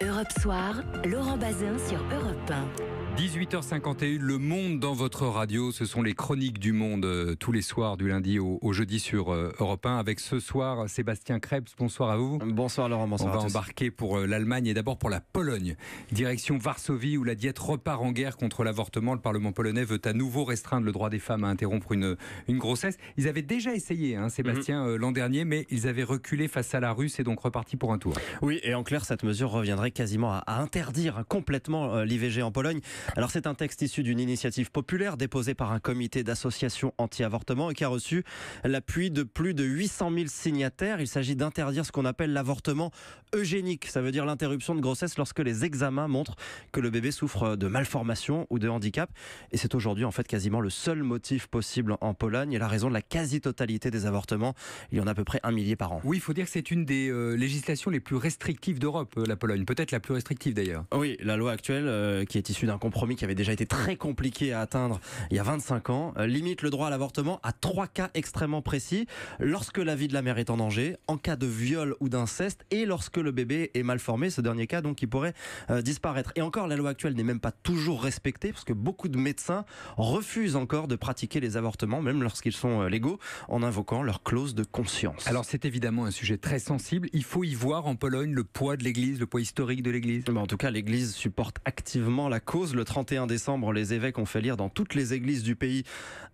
Europe Soir, Laurent Bazin sur Europe 1. 18h51, Le Monde dans votre radio. Ce sont les chroniques du monde tous les soirs du lundi au jeudi sur Europe 1. Avec ce soir Sébastien Krebs. Bonsoir à vous. Bonsoir Laurent, bonsoir. On va embarquer pour l'Allemagne et d'abord pour la Pologne. Direction Varsovie où la diète repart en guerre contre l'avortement. Le Parlement polonais veut à nouveau restreindre le droit des femmes à interrompre une grossesse. Ils avaient déjà essayé, Sébastien, l'an dernier, mais ils avaient reculé face à la Russe et donc reparti pour un tour. Oui, et en clair, cette mesure reviendrait quasiment à interdire complètement l'IVG en Pologne. Alors c'est un texte issu d'une initiative populaire déposée par un comité d'associations anti-avortement et qui a reçu l'appui de plus de 800 000 signataires. Il s'agit d'interdire ce qu'on appelle l'avortement eugénique. Ça veut dire l'interruption de grossesse lorsque les examens montrent que le bébé souffre de malformation ou de handicap. Et c'est aujourd'hui en fait quasiment le seul motif possible en Pologne et la raison de la quasi-totalité des avortements. Il y en a à peu près 1 millier par an. Oui, il faut dire que c'est une des législations les plus restrictives d'Europe, la Pologne. Peut-être la plus restrictive d'ailleurs. Oui, la loi actuelle qui est issue d'un compromis qui avait déjà été très compliqué à atteindre il y a 25 ans, limite le droit à l'avortement à 3 cas extrêmement précis. Lorsque la vie de la mère est en danger, en cas de viol ou d'inceste et lorsque le bébé est mal formé, ce dernier cas donc qui pourrait disparaître. Et encore, la loi actuelle n'est même pas toujours respectée parce que beaucoup de médecins refusent encore de pratiquer les avortements, même lorsqu'ils sont légaux, en invoquant leur clause de conscience. Alors c'est évidemment un sujet très sensible. Il faut y voir en Pologne le poids de l'Église, le poids historique de l'Église. En tout cas, l'Église supporte activement la cause. Le 31 décembre, les évêques ont fait lire dans toutes les églises du pays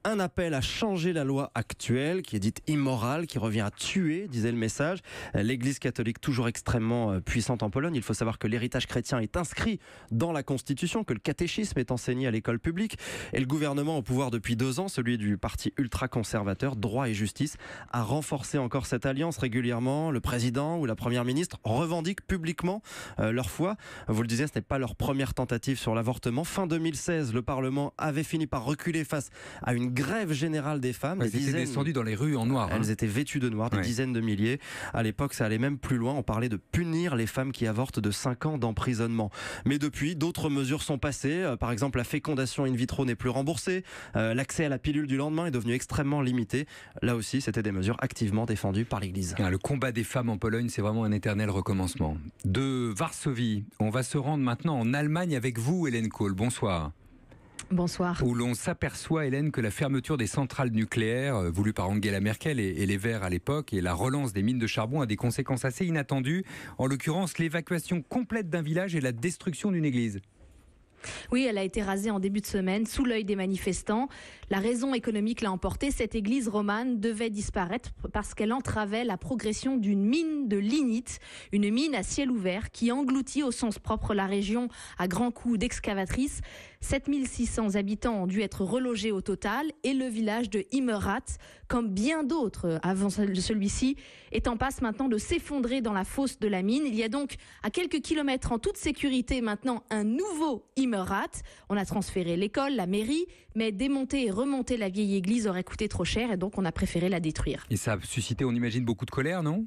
un appel à changer la loi actuelle, qui est dite immorale, qui revient à tuer, disait le message. L'Église catholique, toujours extrêmement puissante en Pologne. Il faut savoir que l'héritage chrétien est inscrit dans la Constitution, que le catéchisme est enseigné à l'école publique. Et le gouvernement au pouvoir depuis 2 ans, celui du parti ultra-conservateur, Droit et Justice, a renforcé encore cette alliance régulièrement. Le président ou la première ministre revendiquent publiquement leur foi. Vous le disiez, ce n'est pas leur première tentative sur l'avortement. Fin 2016, le Parlement avait fini par reculer face à une grève générale des femmes. Elles étaient descendues dans les rues en noir. Elles étaient vêtues de noir, des dizaines de milliers. À l'époque, ça allait même plus loin. On parlait de punir les femmes qui avortent de 5 ans d'emprisonnement. Mais depuis, d'autres mesures sont passées. Par exemple, la fécondation in vitro n'est plus remboursée. L'accès à la pilule du lendemain est devenu extrêmement limité. Là aussi, c'était des mesures activement défendues par l'Église. Le combat des femmes en Pologne, c'est vraiment un éternel recommencement. De Varsovie, on va se rendre maintenant en Allemagne avec vous, Hélène Kohl. Bonsoir. Bonsoir. Où l'on s'aperçoit, Hélène, que la fermeture des centrales nucléaires, voulue par Angela Merkel et les Verts à l'époque, et la relance des mines de charbon a des conséquences assez inattendues. En l'occurrence, l'évacuation complète d'un village et la destruction d'une église. Oui, elle a été rasée en début de semaine, sous l'œil des manifestants. La raison économique l'a emporté. Cette église romane devait disparaître parce qu'elle entravait la progression d'une mine de lignite, une mine à ciel ouvert qui engloutit au sens propre la région à grands coups d'excavatrices. 7600 habitants ont dû être relogés au total et le village de Immerrath, comme bien d'autres avant celui-ci, est en passe maintenant de s'effondrer dans la fosse de la mine. Il y a donc à quelques kilomètres en toute sécurité maintenant un nouveau Immerrath. On a transféré l'école, la mairie, mais démonter et remonter la vieille église aurait coûté trop cher et donc on a préféré la détruire. Et ça a suscité, on imagine, beaucoup de colère, non ?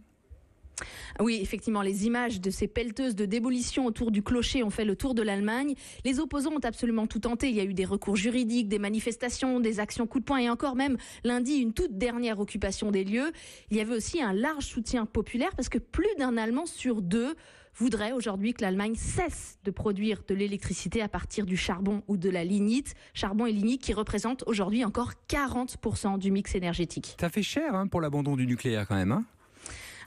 Oui, effectivement, les images de ces pelleteuses de démolition autour du clocher ont fait le tour de l'Allemagne. Les opposants ont absolument tout tenté. Il y a eu des recours juridiques, des manifestations, des actions coup de poing et encore même lundi une toute dernière occupation des lieux. Il y avait aussi un large soutien populaire parce que plus d'un Allemand sur 2 voudrait aujourd'hui que l'Allemagne cesse de produire de l'électricité à partir du charbon ou de la lignite. Charbon et lignite qui représentent aujourd'hui encore 40% du mix énergétique. Ça fait cher pour l'abandon du nucléaire quand même.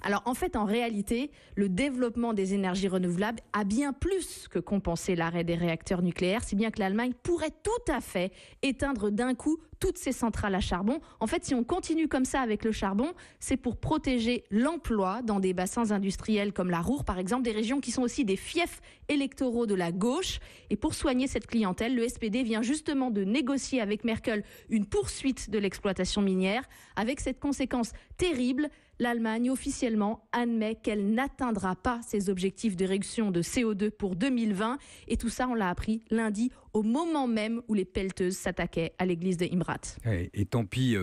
Alors en fait, en réalité, le développement des énergies renouvelables a bien plus que compensé l'arrêt des réacteurs nucléaires, si bien que l'Allemagne pourrait tout à fait éteindre d'un coup toutes ces centrales à charbon. En fait, si on continue comme ça avec le charbon, c'est pour protéger l'emploi dans des bassins industriels comme la Ruhr, par exemple, des régions qui sont aussi des fiefs électoraux de la gauche. Et pour soigner cette clientèle, le SPD vient justement de négocier avec Merkel une poursuite de l'exploitation minière, avec cette conséquence terrible. L'Allemagne officiellement admet qu'elle n'atteindra pas ses objectifs de réduction de CO2 pour 2020. Et tout ça, on l'a appris lundi, au moment même où les pelleteuses s'attaquaient à l'église de Immerrath. Et tant pis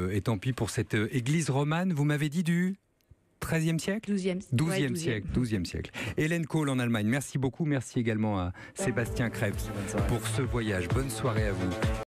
pour cette église romane, vous m'avez dit du 13e siècle 12e siècle. Hélène Kohl en Allemagne, merci beaucoup. Merci également à Sébastien Krebs pour ce voyage. Bonne soirée à vous.